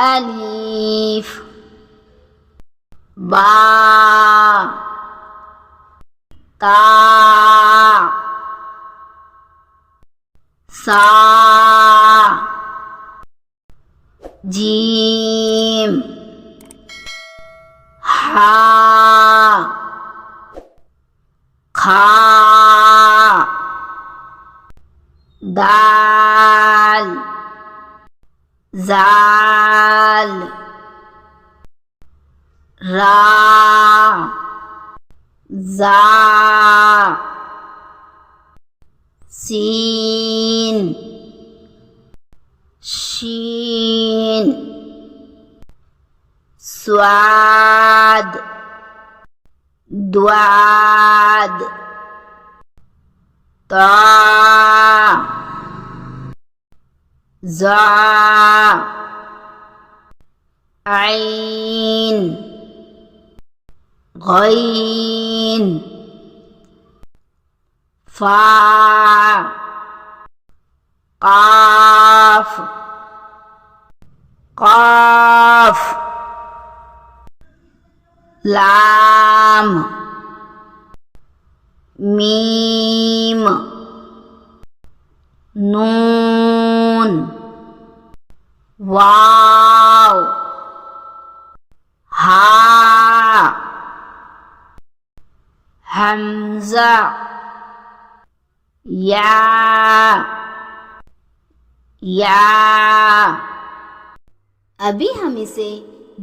ألف با تا سا جیم ہا کھا دال زال را زا سین شین صاد دواد تا زا عین غین فا قاف قاف لام میم نون واو ہا حمزہ یا ابھی ہم اسے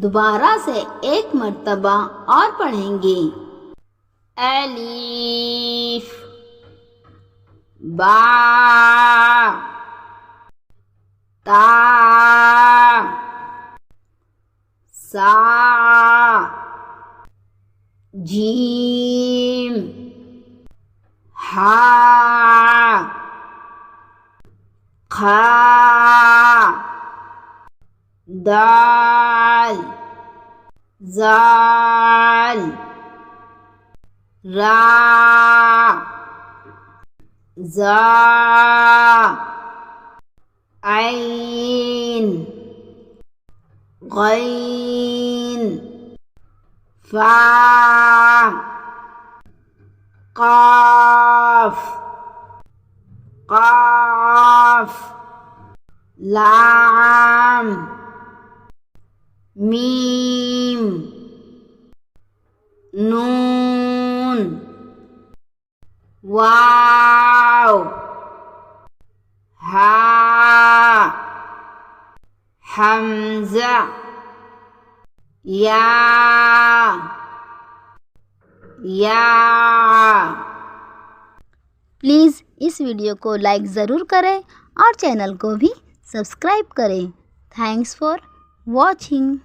دوبارہ سے ایک مرتبہ اور پڑھیں گے. الف با تا سا جیم ہا کھا دال زال را زا عین غین فا قاف قاف لام میم نون واو ہا حمزہ یا پلیز اس ویڈیو کو لائک ضرور کریں اور چینل کو بھی سبسکرائب کریں. Thanks for watching.